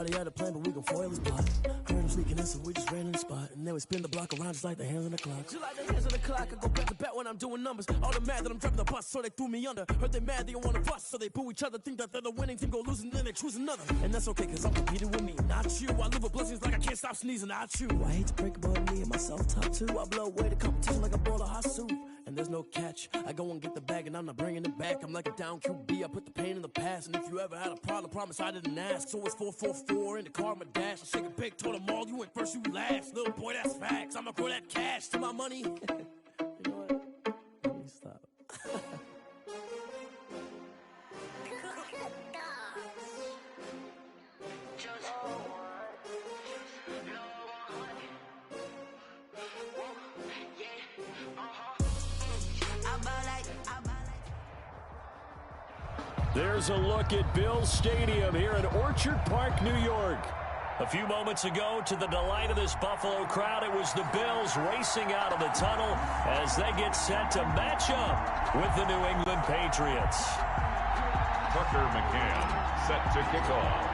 Thought he had a plan, but we gon' foil his plot. Heard him sneaking in, so we just ran in the spot. And then we spin the block around just like the hands on the clock. Just like the hands on the clock, I go back to back when I'm doing numbers. All the mad that I'm driving the bus, so they threw me under. Heard they mad, they don't wanna bust, so they boo each other. Think that they're the winning team, go losing, then they choose another. And that's okay, cause I'm competing with me, not you. I live with blessings like I can't stop sneezing, not you. I hate to break above me and myself top two. I blow away the competition like a bowl of hot soup. And there's no catch. I go and get the bag and I'm not bringing it back. I'm like a down QB, I put the pain in the past. And if you ever had a problem, promise I didn't ask. So it's 4-4-4 in the car, my dash. I shake a big, told them all, you went first, you last. Little boy, that's facts. I'ma grow that cash to my money. You know what? Let me stop. There's a look at Bills Stadium here in Orchard Park, New York. A few moments ago, to the delight of this Buffalo crowd, it was the Bills racing out of the tunnel as they get set to match up with the New England Patriots. Tucker McCann set to kick off.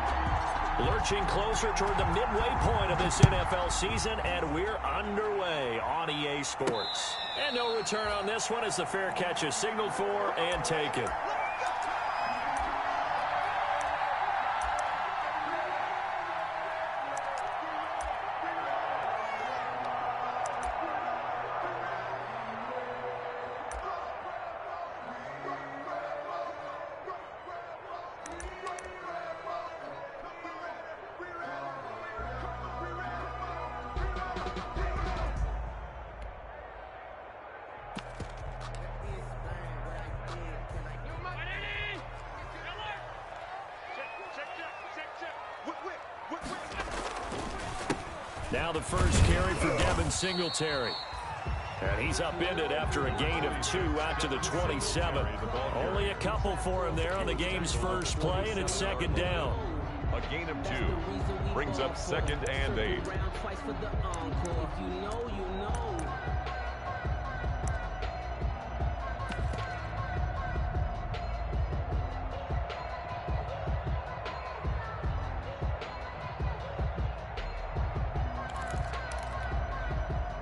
Lurching closer toward the midway point of this NFL season, and we're underway on EA Sports. And no return on this one as the fair catch is signaled for and taken. Now the first carry for Devin Singletary. And he's upended after a gain of 2 out to the 27. Only a couple for him there on the game's first play, and it's second down. A gain of 2 brings up 2nd and 8.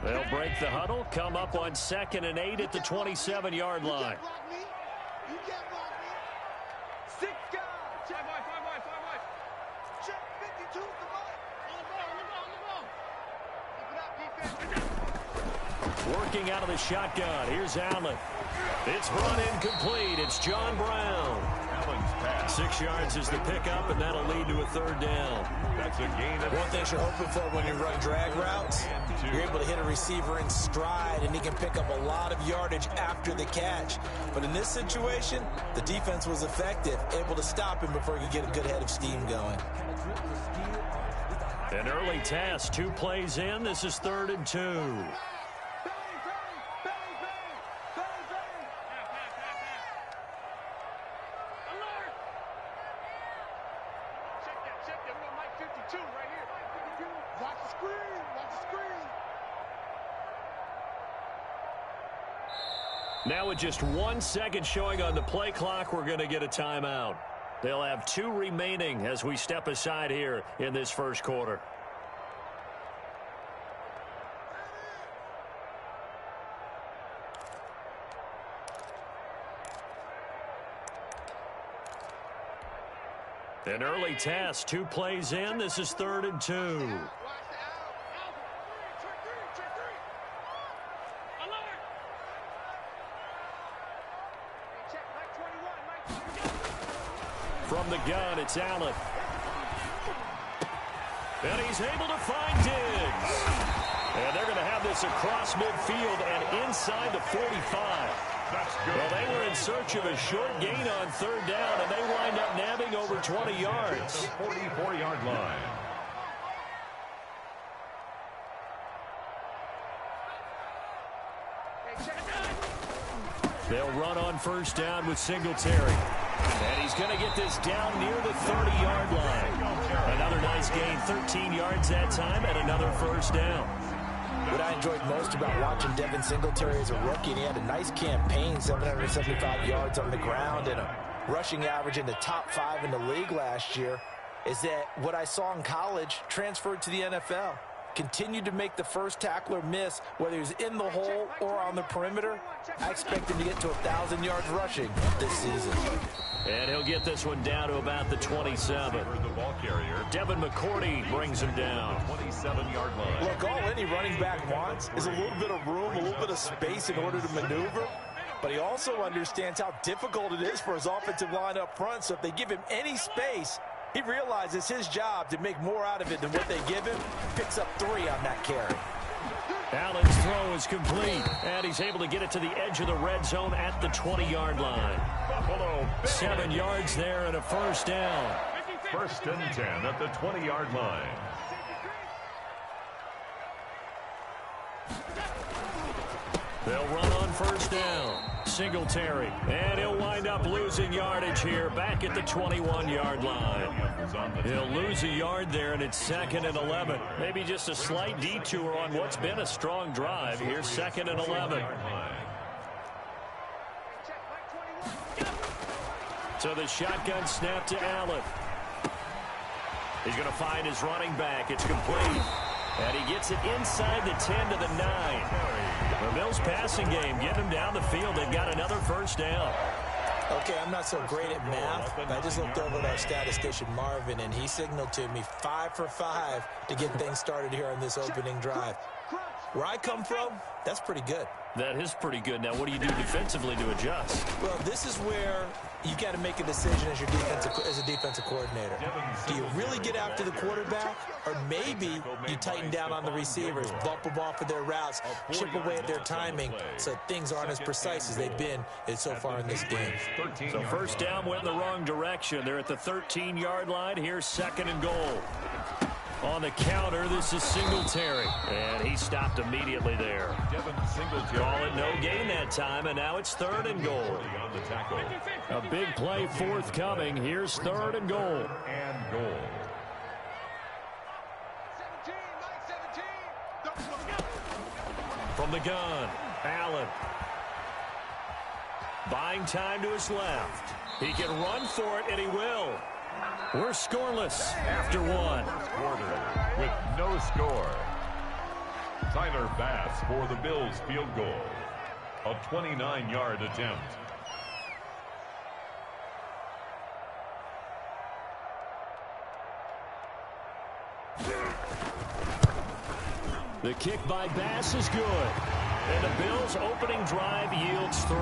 They'll break the huddle, come up on 2nd and 8 at the 27-yard line. You can't block me. 6 guys. 5 wide. Check 52 the ball. On the ball. Keep it up, defense. Working out of the shotgun. Here's Allen. It's brought in complete. It's John Brown. Allen's pass. 6 yards is the pickup, and that'll lead to a 3rd down. That's a gain of... One thing you're hoping for when you run drag routes, you're able to hit a receiver in stride, and he can pick up a lot of yardage after the catch. But in this situation, the defense was effective, able to stop him before he could get a good head of steam going. An early task, 2 plays in. This is 3rd and 2. Now with just 1 second showing on the play clock, we're going to get a timeout. They'll have 2 remaining as we step aside here in this first quarter. An early task, 2 plays in. This is 3rd and 2. From the gun, it's Allen. And he's able to find Diggs. And they're going to have this across midfield and inside the 45. That's good. Well, they were in search of a short gain on 3rd down, and they wind up nabbing over 20 yards. 44-yard line. They'll run on 1st down with Singletary. And he's going to get this down near the 30-yard line. Another nice gain, 13 yards that time, and another 1st down. What I enjoyed most about watching Devin Singletary as a rookie, and he had a nice campaign, 775 yards on the ground and a rushing average in the top 5 in the league last year. is that what I saw in college transferred to the NFL. Continued to make the first tackler miss, whether he's in the hole or on the perimeter. I expect him to get to 1,000 yards rushing this season. And he'll get this one down to about the 27. The ball carrier, Devin McCourty brings him down. 27-yard line. Look, all any running back wants is a little bit of room, a little bit of space in order to maneuver. But he also understands how difficult it is for his offensive line up front. So if they give him any space, he realizes his job to make more out of it than what they give him. Picks up 3 on that carry. Allen's throw is complete, and he's able to get it to the edge of the red zone at the 20-yard line. 7 yards there and a first down. 1st and 10 at the 20-yard line. They'll run on first down. Singletary, and he'll wind up losing yardage here back at the 21-yard line. He'll lose a yard there, and it's 2nd and 11. Maybe just a slight detour on what's been a strong drive. Here's 2nd and 11. So the shotgun snap to Allen. He's going to find his running back. It's complete. And he gets it inside the 10 to the 9. The Bills passing game getting them down the field. They've got another first down. Okay, I'm not so great at math, but I just looked over at our statistician Marvin, and he signaled to me 5 for 5 to get things started here on this opening drive. Where I come from, that's pretty good. That is pretty good. Now, what do you do defensively to adjust? Well, this is where you got to make a decision as a defensive coordinator. Do you really get after the quarterback, or maybe you tighten down on the receivers, bump them off of their routes, chip away at their timing, so things aren't as precise as they've been so far in this game. So first down went in the wrong direction. They're at the 13-yard line. Here's 2nd and goal. On the counter, this is Singletary. And he stopped immediately there. Call it no gain that time, and now it's 3rd and goal. A big play forthcoming. Here's 3rd and goal. From the gun, Allen. Buying time to his left. He can run for it, and he will. We're scoreless after 1. Quarter with no score. Tyler Bass for the Bills field goal. A 29-yard attempt. The kick by Bass is good. And the Bills' opening drive yields 3.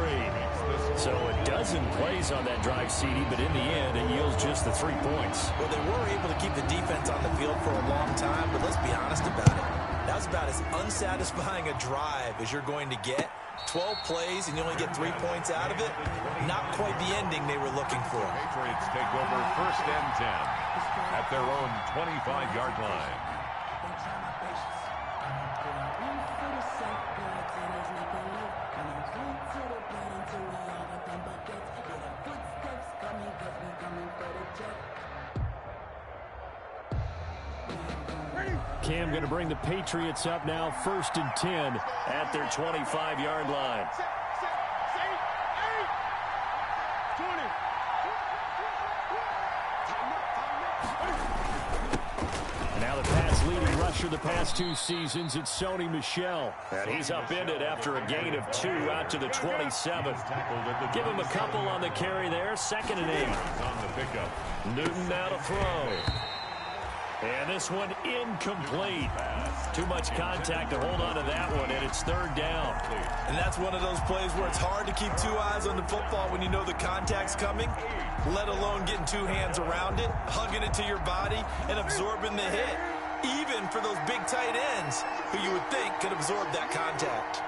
So a dozen plays on that drive, CD, but in the end, it yields just the 3 points. Well, they were able to keep the defense on the field for a long time, but let's be honest about it. That was about as unsatisfying a drive as you're going to get. 12 plays, and you only get 3 points out of it. Not quite the ending they were looking for. Patriots take over 1st and 10 at their own 25-yard line. Cam going to bring the Patriots up now, 1st and 10 at their 25-yard line. Now the pass leading rusher the past 2 seasons, it's Sony Michel. And he's upended after a gain of 2 out to the 27. Give him a couple on the carry there, 2nd and 8. On the pickup. Newton now to throw. And this one incomplete. Too much contact to hold on to that one, and it's 3rd down. And that's one of those plays where it's hard to keep 2 eyes on the football when you know the contact's coming, let alone getting 2 hands around it, hugging it to your body, and absorbing the hit, even for those big tight ends who you would think could absorb that contact.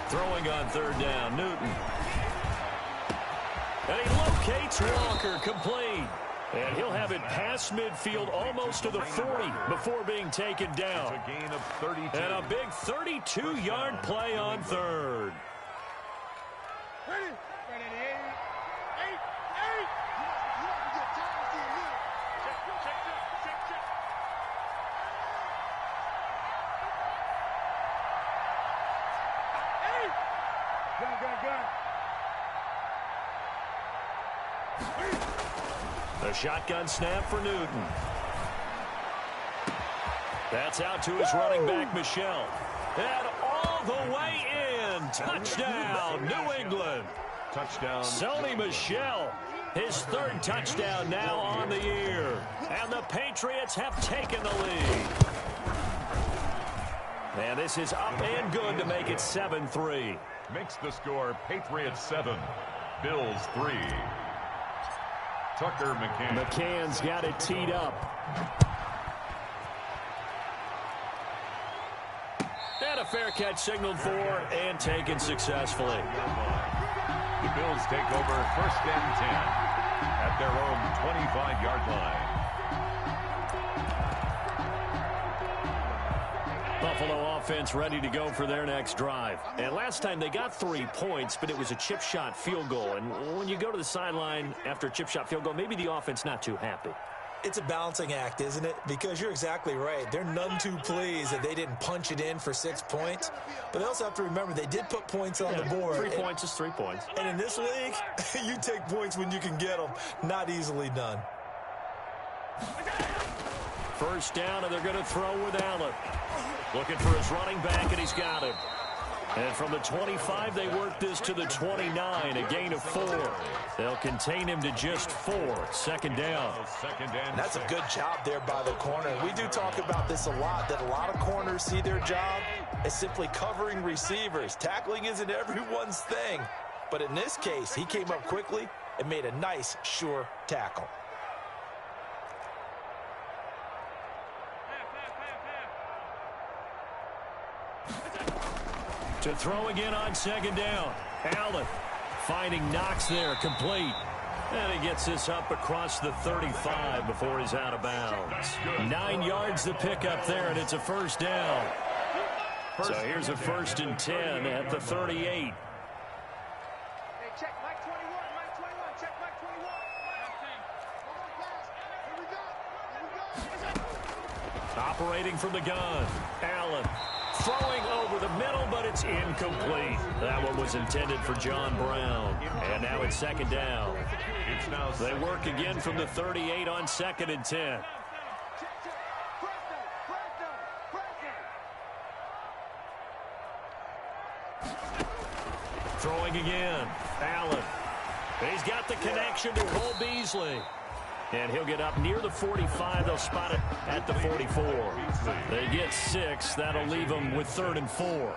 Throwing on 3rd down, Newton. And he locates Walker, complete. And he'll have it past midfield almost to the 40 before being taken down. A gain of 32. And a big 32-yard play on 3rd. A shotgun snap for Newton. That's out to his running back, Michel. And all the way in. Touchdown, New England. Touchdown. Sony Michel, his third touchdown now on the year. And the Patriots have taken the lead. And this is up and good to make it 7-3. Makes the score Patriots 7, Bills 3. Tucker McCann. McCann's got it teed up. And a fair catch signaled for and taken successfully. The Bills take over 1st and 10 at their own 25-yard line. Buffalo offense ready to go for their next drive. And last time they got 3 points, but it was a chip shot field goal. And when you go to the sideline after a chip shot field goal, maybe the offense not too happy. It's a balancing act, isn't it? Because you're exactly right. They're none too pleased that they didn't punch it in for 6 points. But they also have to remember they did put points on the board. 3 points is 3 points. And in this league, you take points when you can get them. Not easily done. First down, and they're going to throw with Allen. Looking for his running back, and he's got him. And from the 25, they work this to the 29, a gain of 4. They'll contain him to just 4. Second down. That's a good job there by the corner. We do talk about this a lot, that a lot of corners see their job as simply covering receivers. Tackling isn't everyone's thing. But in this case, he came up quickly and made a nice, sure tackle. To throw again on second down. Allen finding Knox there, complete. And he gets this up across the 35 before he's out of bounds. 9 yards to pick up there, and it's a first down. So here's a 1st and 10 at the 38. Hey, check Mike 21, Mike 21, check Mike 21. Here we go. Operating from the gun. Allen throwing over the middle, but it's incomplete. That one was intended for John Brown. And now it's second down. They work again from the 38 on 2nd and 10. Throwing again. Allen. He's got the connection to Cole Beasley. And he'll get up near the 45. They'll spot it at the 44. They get 6. That'll leave them with 3rd and 4.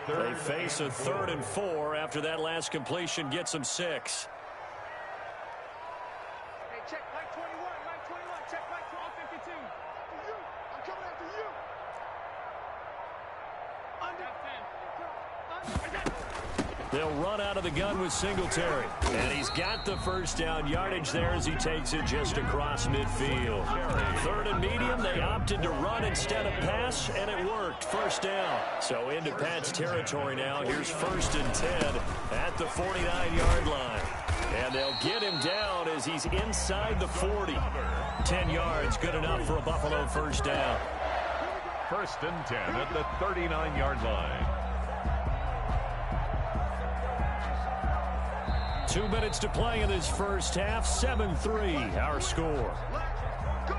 They face a 3rd and 4 after that last completion gets them 6. Hey, check Mike 21, Mike 21, check Mike 52. I'm coming after you. Under 10. They'll run out of the gun with Singletary. And he's got the first down yardage there as he takes it just across midfield. 3rd and medium, they opted to run instead of pass, and it worked. First down. So into Pat's territory now. Here's 1st and 10 at the 49-yard line. And they'll get him down as he's inside the 40. 10 yards, good enough for a Buffalo first down. 1st and 10 at the 39-yard line. 2 minutes to play in this first half. 7-3, our score.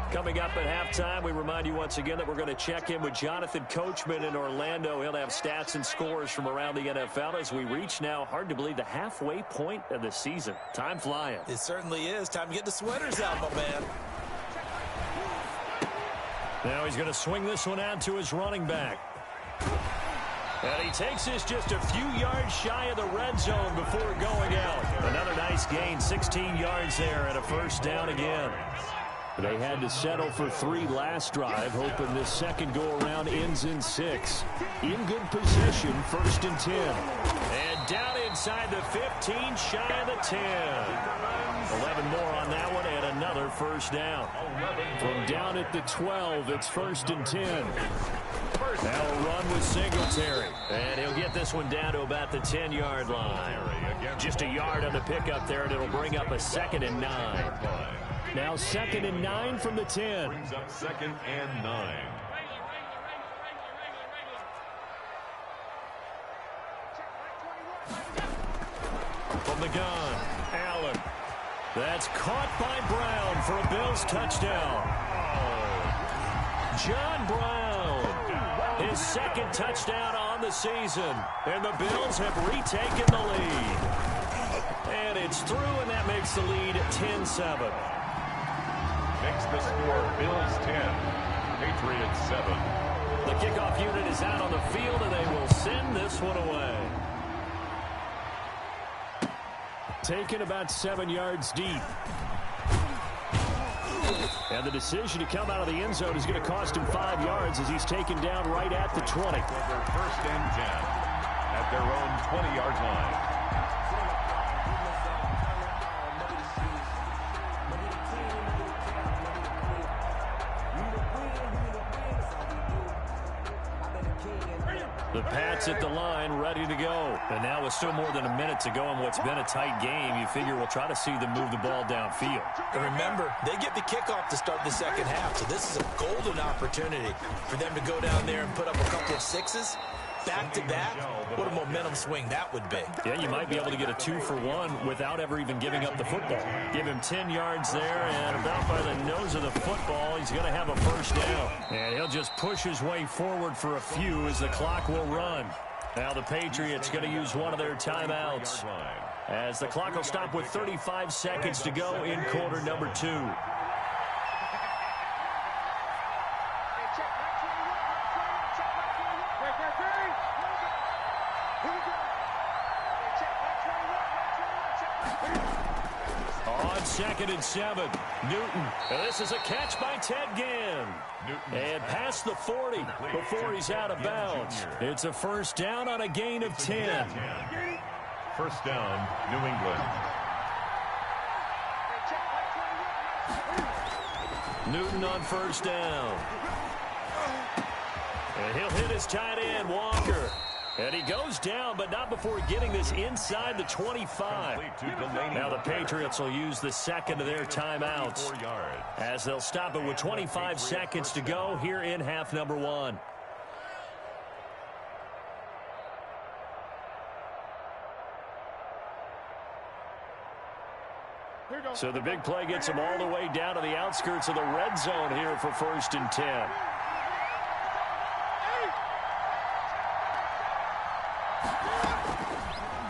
Coming up at halftime, we remind you once again that we're going to check in with Jonathan Coachman in Orlando. He'll have stats and scores from around the NFL as we reach now, hard to believe, the halfway point of the season. Time flying. It certainly is. Time to get the sweaters out, my man. Now he's going to swing this one out to his running back. And he takes this just a few yards shy of the red zone before going out. Another nice gain, 16 yards there, and a first down again. They had to settle for 3 last drive, hoping this second go-around ends in 6. In good position, 1st and 10. And down inside the 15, shy of the 10. 11 more on that one, and another first down. From down at the 12, it's 1st and 10. Now a run with Singletary. And he'll get this one down to about the 10-yard line. Just a yard on the pickup there, and it'll bring up a 2nd and 9. Now 2nd and 9 from the 10. Brings up 2nd and 9. From the gun, Allen. That's caught by Brown for a Bills touchdown. John Brown, his second touchdown on the season. And the Bills have retaken the lead. And it's through, and that makes the lead 10-7. Makes the score Bills 10, Patriots 7. The kickoff unit is out on the field, and they will send this one away. Taken about 7 yards deep. And the decision to come out of the end zone is going to cost him 5 yards as he's taken down right at the 20. Over 1st and 10 at their own 20-yard line. The Pats at the line, ready to go. And now with still more than a minute to go in what's been a tight game, you figure we'll try to see them move the ball downfield. And remember, they get the kickoff to start the second half, so this is a golden opportunity for them to go down there and put up a couple of sixes. Back-to-back, what a momentum swing that would be. Yeah, you might be able to get a 2-for-1 without ever even giving up the football. Give him 10 yards there, and about by the nose of the football, he's going to have a first down. And he'll just push his way forward for a few as the clock will run. Now the Patriots going to use one of their timeouts as the clock will stop with 35 seconds to go in quarter number 2. On 2nd and 7, Newton. And this is a catch by Ted Ginn. And past the 40 before he's out of bounds. It's a first down on a gain of 10. First down, New England. Newton on first down. And he'll hit his tight end, Walker. And he goes down, but not before getting this inside the 25. Now the Patriots will use the second of their timeouts as they'll stop it with 25 seconds to go here in half number 1. So the big play gets them all the way down to the outskirts of the red zone here for 1st and 10.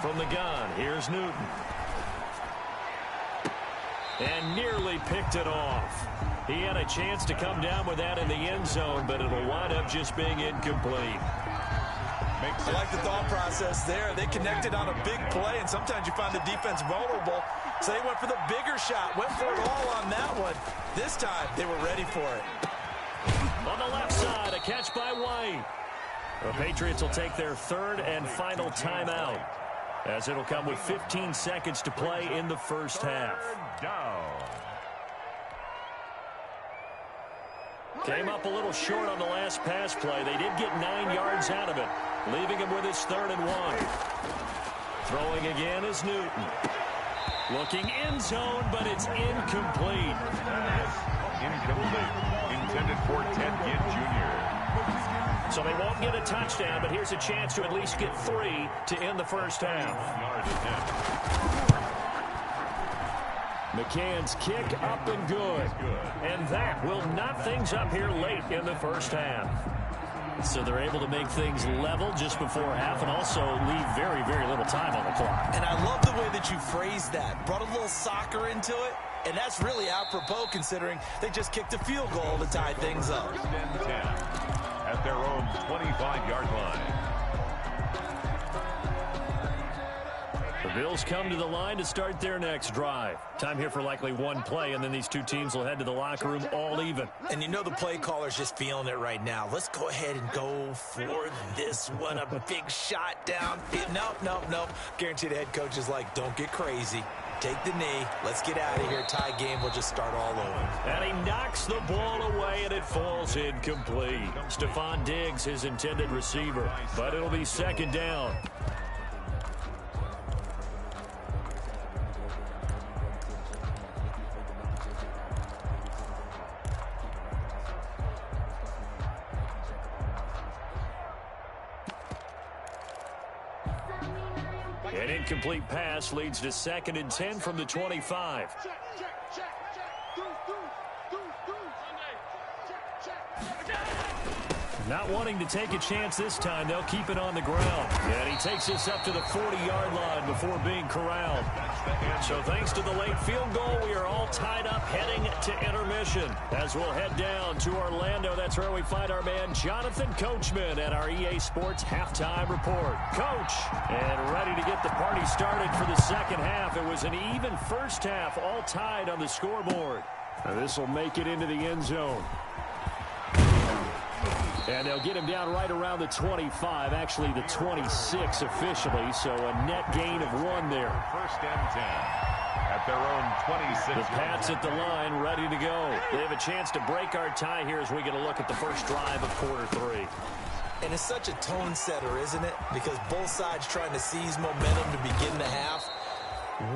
From the gun, here's Newton. And nearly picked it off. He had a chance to come down with that in the end zone, but it'll wind up just being incomplete. I like the thought process there. They connected on a big play, and sometimes you find the defense vulnerable. So they went for the bigger shot, went for it all on that one. This time, they were ready for it. On the left side, a catch by White. The Patriots will take their 3rd and final timeout, as it'll come with 15 seconds to play in the first half. Came up a little short on the last pass play. They did get 9 yards out of it, leaving him with his 3rd and 1. Throwing again is Newton. Looking end zone, but it's incomplete. Incomplete. Intended for Ted Ginn Jr. So they won't get a touchdown, but here's a chance to at least get 3 to end the first half. McCann's kick up and good. And that will knot things up here late in the first half. So they're able to make things level just before half and also leave very, very little time on the clock. And I love the way that you phrased that. Brought a little soccer into it. And that's really apropos considering they just kicked a field goal to tie things up. 1st and 10 at their own 25-yard line. The Bills come to the line to start their next drive. Time here for likely one play, and then these two teams will head to the locker room all even. And you know the play caller's just feeling it right now. Let's go ahead and go for this one. A big shot down. Nope. Guarantee the head coach is like, don't get crazy. Take the knee. Let's get out of here. Tie game. We'll just start all over. And he knocks the ball away, and it falls incomplete. Stephon Diggs, his intended receiver. But it'll be 2nd down. An incomplete pass leads to 2nd and 10 from the 25. Not wanting to take a chance this time, they'll keep it on the ground. And he takes this up to the 40-yard line before being corralled. So thanks to the late field goal, we are all tied up heading to intermission. As we'll head down to Orlando, that's where we find our man Jonathan Coachman at our EA Sports Halftime Report. Coach, and ready to get the party started for the second half. It was an even first half, all tied on the scoreboard. Now this will make it into the end zone. And they'll get him down right around the 25, actually the 26 officially, so a net gain of 1 there. 1st and 10 at their own 26. The Pats at the line, ready to go. They have a chance to break our tie here as we get a look at the first drive of quarter 3. And it's such a tone setter, isn't it? Because both sides trying to seize momentum to begin the half.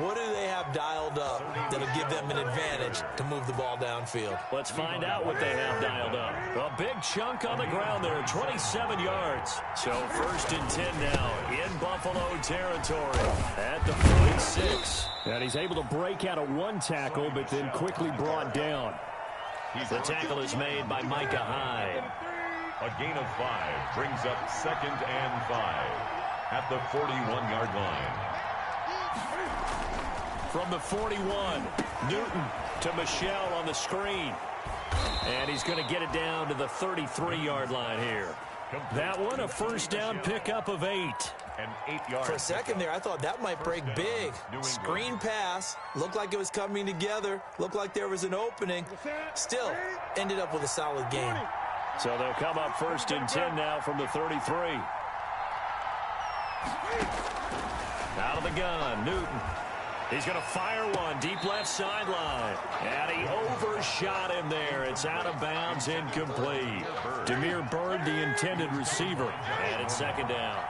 What do they have dialed up that'll give them an advantage to move the ball downfield? Let's find out what they have dialed up. A big chunk on the ground there, 27 yards. So 1st and 10 now in Buffalo territory at the 46. And he's able to break out of 1 tackle, but then quickly brought down. The tackle is made by Micah Hyde. A gain of 5 brings up 2nd and 5 at the 41-yard line. From the 41, Newton to Michelle on the screen. And he's going to get it down to the 33-yard line here. That one, a first down pickup of 8. An 8-yard. For a second there, I thought that might break big. Screen pass, looked like it was coming together, looked like there was an opening. Still, ended up with a solid gain. So they'll come up 1st and 10 now from the 33. Out of the gun, Newton. He's going to fire one deep left sideline. And he overshot him there. It's out of bounds, incomplete. Demir Bird, the intended receiver. And it's 2nd down.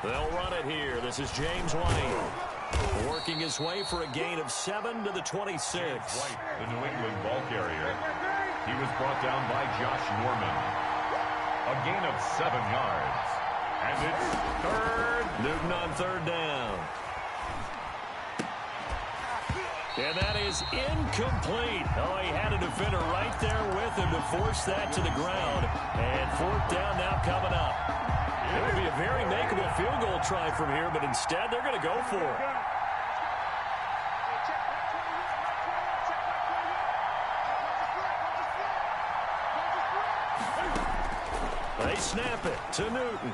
They'll run it here. This is James White. Working his way for a gain of 7 to the 26. White, the New England ball carrier. He was brought down by Josh Norman. A gain of 7 yards. And it's 3rd. Newton on 3rd down. And that is incomplete. Oh, he had a defender right there with him to force that to the ground. And 4th down now coming up. It would be a very makeable field goal try from here, but instead they're going to go for it. They snap it to Newton.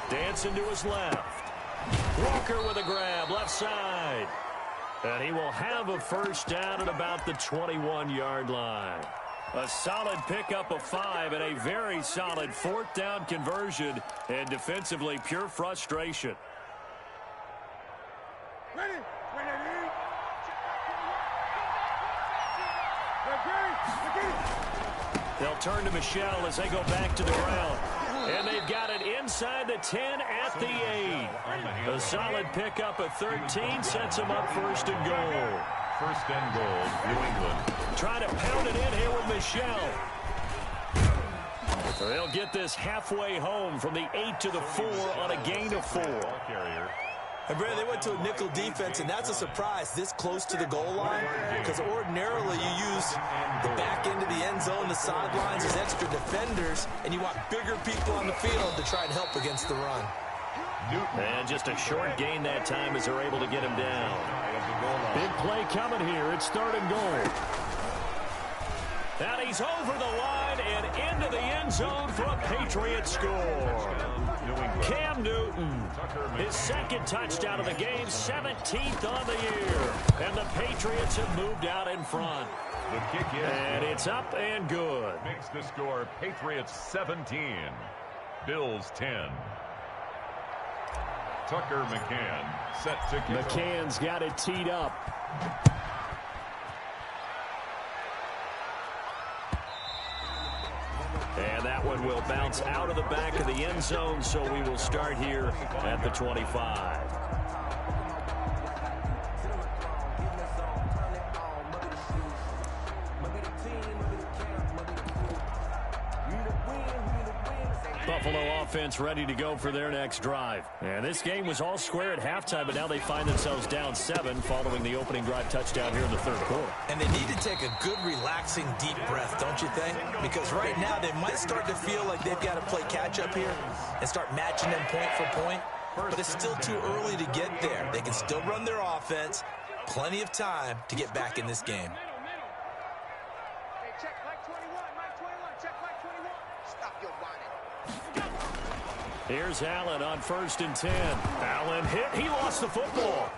Dancing to his left. Walker with a grab, left side. And he will have a first down at about the 21-yard line. A solid pickup of 5 and a very solid 4th down conversion. And defensively, pure frustration. They'll turn to Michelle as they go back to the ground. And they've got it inside the 10 at the 8. A solid pickup of 13 sets them up 1st and goal. 1st and goal, New England. Trying to pound it in here with Michelle. So they'll get this halfway home from the 8 to the 4 on a gain of 4. And Brandon, they went to a nickel defense, and that's a surprise this close to the goal line, because ordinarily you use the back end of the end zone, the sidelines as extra defenders, and you want bigger people on the field to try and help against the run. And just a short gain that time as they're able to get him down. Big play coming here. It's 3rd and goal. And he's over the line and into the end zone for a Patriot score. Cam Newton, his 2nd touchdown of the game, 17th on the year. And the Patriots have moved out in front. The kick is and it's up and good. Makes the score Patriots 17, Bills 10. Tucker McCann set to kick. McCann's got it teed up. And that one will bounce out of the back of the end zone, so we will start here at the 25. Buffalo offense ready to go for their next drive. And this game was all square at halftime, but now they find themselves down 7 following the opening drive touchdown here in the third quarter. And they need to take a good, relaxing, deep breath, don't you think? Because right now they might start to feel like they've got to play catch-up here and start matching them point for point. But it's still too early to get there. They can still run their offense. Plenty of time to get back in this game. Check like 21, Mike 21, check like 21. Stop your whining. Here's Allen on 1st and 10. Allen hit. He lost the football.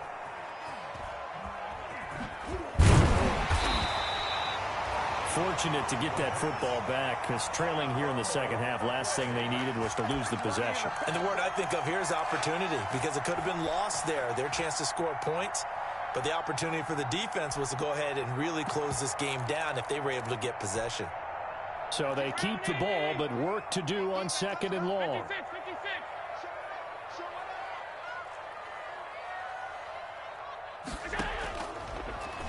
Fortunate to get that football back, because trailing here in the second half, last thing they needed was to lose the possession. And the word I think of here is opportunity, because it could have been lost there, their chance to score points. But the opportunity for the defense was to go ahead and really close this game down if they were able to get possession. So they keep the ball, but work to do on 2nd and long.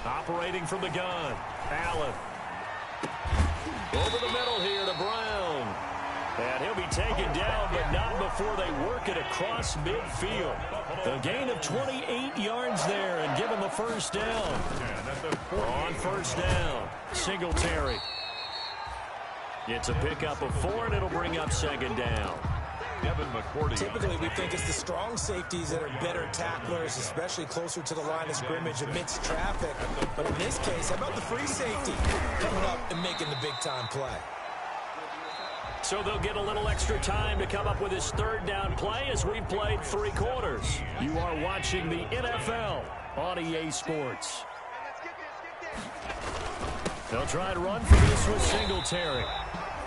Operating from the gun, Allen. Over the middle here to Brown. And he'll be taken down, but not before they work it across midfield. A gain of 28 yards there and give him a first down. On 1st down, Singletary. It's a pickup of 4, and it'll bring up 2nd down. Typically, we think it's the strong safeties that are better tacklers, especially closer to the line of scrimmage amidst traffic. But in this case, how about the free safety coming up and making the big-time play? So they'll get a little extra time to come up with his 3rd down play as we've played 3 quarters. You are watching the NFL on EA Sports. They'll try and run for this with Singletary.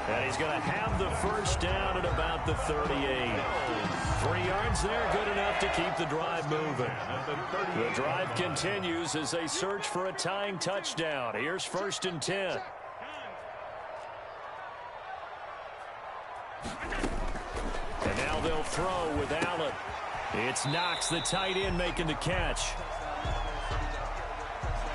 And he's going to have the first down at about the 38. 3 yards there, good enough to keep the drive moving. The drive continues as they search for a tying touchdown. Here's 1st and 10. And now they'll throw with Allen. It's Knox, the tight end, making the catch.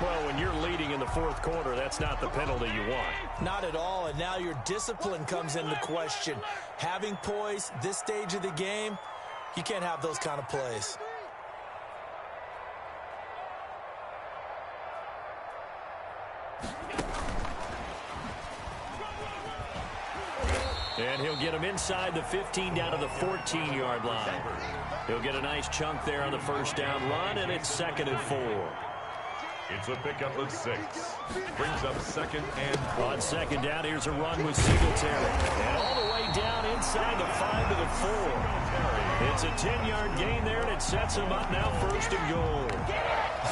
Well, when you're leading in the 4th quarter, that's not the penalty you want. Not at all, and now your discipline comes into question. Having poise this stage of the game, you can't have those kind of plays. And he'll get him inside the 15 down to the 14-yard line. He'll get a nice chunk there on the first down run, and it's 2nd and 4. It's a pickup of 6. Brings up 2nd and 4. On 2nd down, here's a run with Singletary. And all the way down inside the 5 to the 4. It's a 10-yard gain there, and it sets him up now 1st and goal.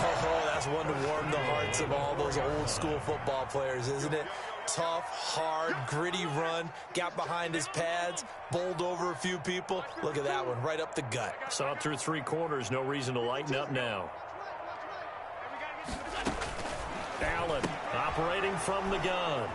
Oh, that's one to warm the hearts of all those old-school football players, isn't it? Tough, hard, gritty run, got behind his pads, bowled over a few people. Look at that one, right up the gut. Saw it through 3 quarters, no reason to lighten up now. Allen operating from the gun.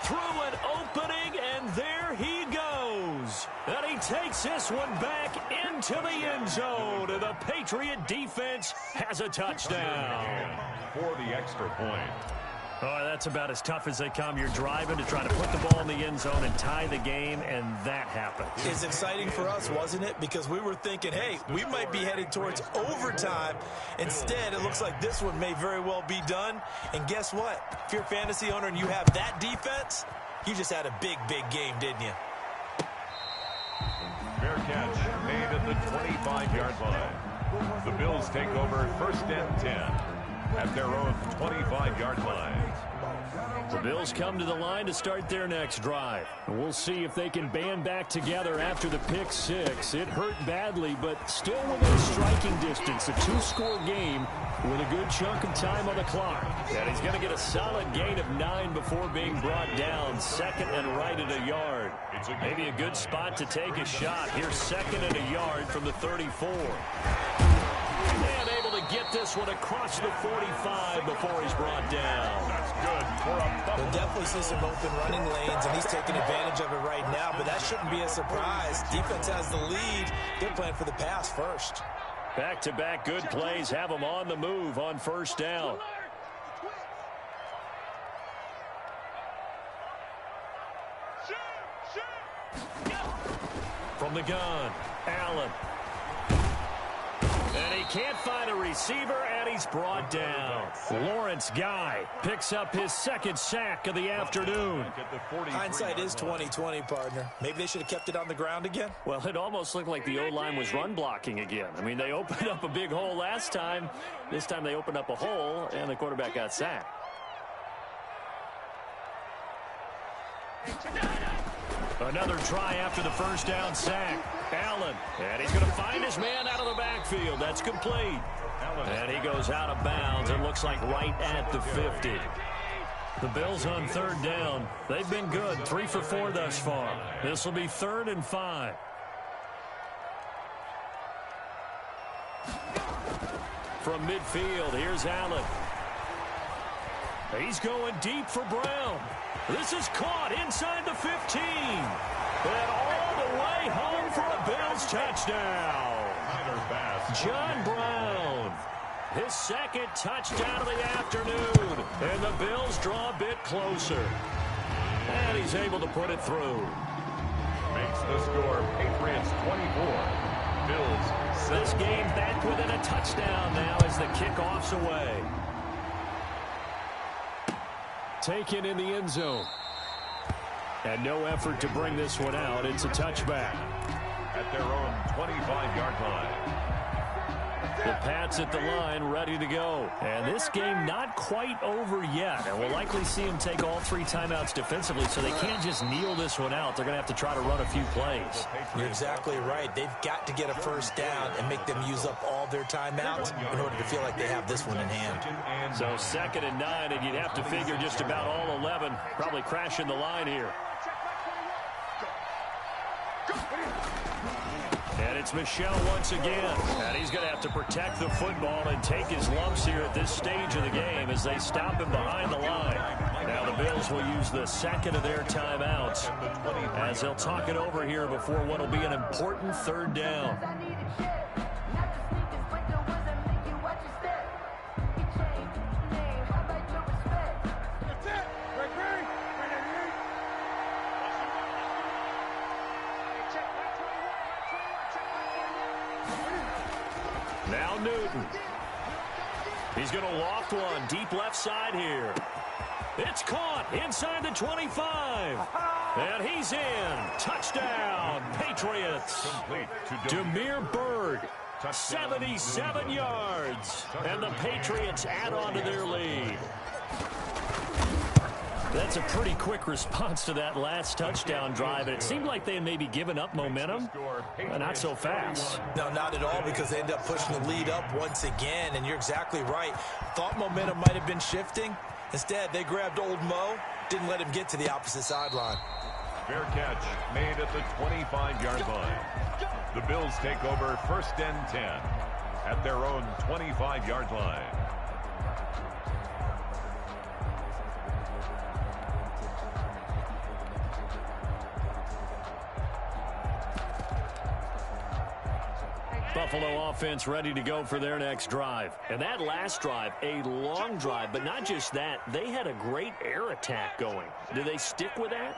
Through an opening, and there he goes. And he takes this one back into the end zone. And the Patriot defense has a touchdown. For the extra point. Oh, that's about as tough as they come. You're driving to try to put the ball in the end zone and tie the game, and that happened. It's exciting for us, wasn't it? Because we were thinking, hey, we might be headed towards overtime. Instead, it looks like this one may very well be done. And guess what? If you're a fantasy owner and you have that defense, you just had a big, big game, didn't you? Fair catch made at the 25-yard line. The Bills take over 1st and 10 at their own 25-yard line. The Bills come to the line to start their next drive. We'll see if they can band back together after the pick 6. It hurt badly, but still within striking distance. A 2-score game with a good chunk of time on the clock. And he's going to get a solid gain of 9 before being brought down. 2nd and right at a yard. Maybe a good spot to take a shot. Here's 2nd and a yard from the 34. And able to get this one across the 45 before he's brought down. That's good for a bump. We'll definitely see some open running lanes, and he's taking advantage of it right now, but that shouldn't be a surprise. Defense has the lead. They're playing for the pass first. Back-to-back good plays have them on the move on first down. From the gun, Allen. And he can't find a receiver, and he's brought down. Lawrence Guy picks up his second sack of the afternoon. Hindsight is 20/20, partner. Maybe they should have kept it on the ground again. Well, it almost looked like the O-line was run blocking again. I mean, they opened up a big hole last time. This time they opened up a hole, and the quarterback got sacked. Another try after the first down sack. Allen, and he's going to find his man out of the backfield. That's complete. And he goes out of bounds. It looks like right at the 50. The Bills on third down. They've been good, 3 for 4 thus far. This will be 3rd and 5. From midfield, here's Allen. He's going deep for Brown. This is caught inside the 15. And all the way home for a Bills touchdown. John Brown. His second touchdown of the afternoon. And the Bills draw a bit closer. And he's able to put it through. Makes the score Patriots 24. Bills. This game back within a touchdown now as the kickoff's away. Taken in the end zone. And no effort to bring this one out. It's a touchback. At their own 25-yard line. The Pats at the line, ready to go. And this game not quite over yet. And we'll likely see them take all 3 timeouts defensively, so they can't just kneel this one out. They're going to have to try to run a few plays. You're exactly right. They've got to get a first down and make them use up all their timeouts in order to feel like they have this one in hand. So 2nd and 9, and you'd have to figure just about all 11 probably crashing the line here. And it's Michel once again. And he's going to have to protect the football and take his lumps here at this stage of the game as they stop him behind the line. Now the Bills will use the second of their timeouts as they'll talk it over here before what will be an important 3rd down. Now Newton. He's going to loft one deep left side here. It's caught inside the 25. And he's in. Touchdown, Patriots. Demir Bird, 77 yards. And the Patriots add on to their lead. That's a pretty quick response to that last touchdown drive. And it seemed like they had maybe given up momentum. Not so fast. No, not at all, because they end up pushing the lead up once again. And you're exactly right. Thought momentum might have been shifting. Instead, they grabbed old Mo, didn't let him get to the opposite sideline. Fair catch made at the 25-yard line. The Bills take over 1st and 10 at their own 25-yard line. Buffalo offense ready to go for their next drive. And that last drive, a long drive, but not just that. They had a great air attack going. Do they stick with that?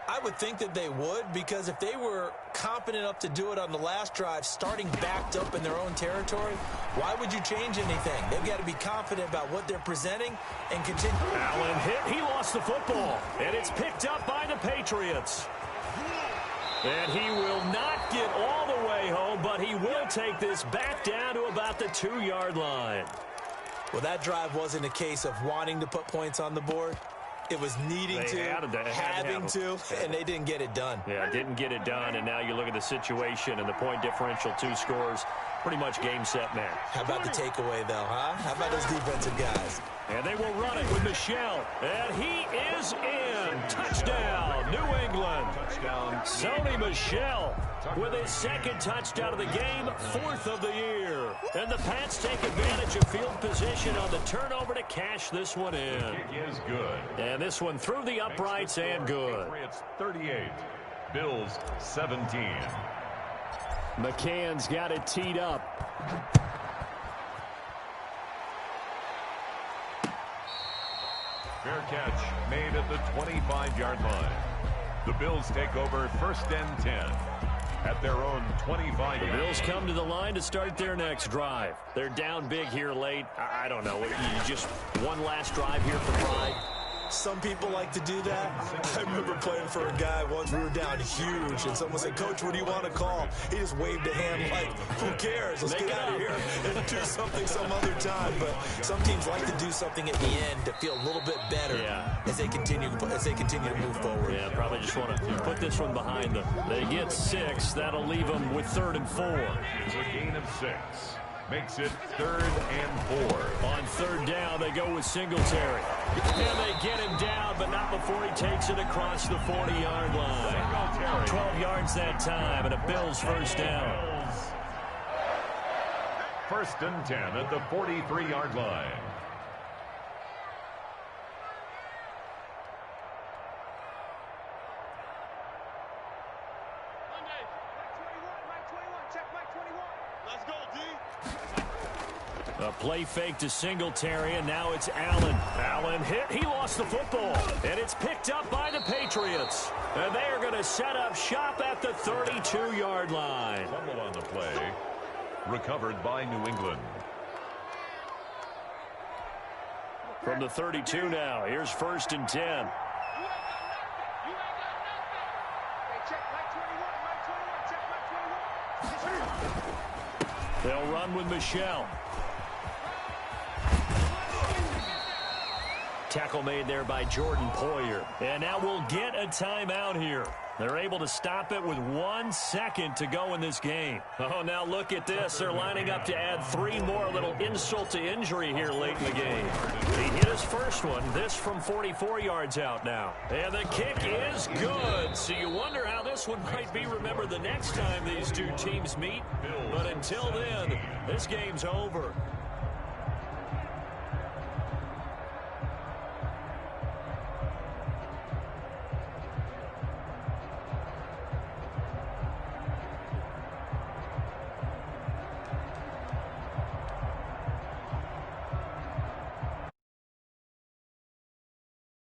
I would think that they would, because if they were competent enough to do it on the last drive, starting backed up in their own territory, why would you change anything? They've got to be confident about what they're presenting and continue. Allen hit. He lost the football, and it's picked up by the Patriots. And he will not get all the way home, but he will take this back down to about the 2-yard line. Well, that drive wasn't a case of wanting to put points on the board. It was needing having to, and they didn't get it done. Yeah, didn't get it done, and now you look at the situation and the point differential, 2 scores, pretty much game, set, match. How about the takeaway, though, huh? How about those defensive guys? And they will run it with Michel, and he is in. Touchdown, New England. Touchdown, Sony Michel with his 2nd touchdown of the game, 4th of the year. And the Pats take advantage of field position on the turnover to cash this one in. The kick is good. And this one through the uprights and good. Patriots 38, Bills 17. McCann's got it teed up. Fair catch made at the 25-yard line. The Bills take over 1st and 10 at their own 25. The Bills come to the line to start their next drive. They're down big here late. I don't know. You just one last drive here for pride. Some people like to do that. I remember playing for a guy once. We were down huge, and someone said, "Coach, what do you want to call?" He just waved a hand like, "Who cares? Let's get out of here and do something some other time." But some teams like to do something at the end to feel a little bit better as they continue to move forward. Yeah, probably just want to put this one behind them. They get 6. That'll leave them with 3rd and 4. It's a gain of 6. Makes it 3rd and 4. On 3rd down, they go with Singletary. And they get him down, but not before he takes it across the 40-yard line. 12 yards that time, and a Bills 1st down. 1st and 10 at the 43-yard line. A play fake to Singletary, and now it's Allen. Allen hit. He lost the football, and it's picked up by the Patriots. And they are going to set up shop at the 32-yard line. Fumble on the play. Recovered by New England. From the 32 now, here's 1st and 10. They'll run with Michelle. Tackle made there by Jordan Poyer. And now we'll get a timeout here. They're able to stop it with 1 second to go in this game. Oh, now look at this. They're lining up to add 3 more. A little insult to injury here late in the game. He hit his first one. This from 44 yards out now. And the kick is good. So you wonder how this one might be remembered the next time these two teams meet. But until then, this game's over.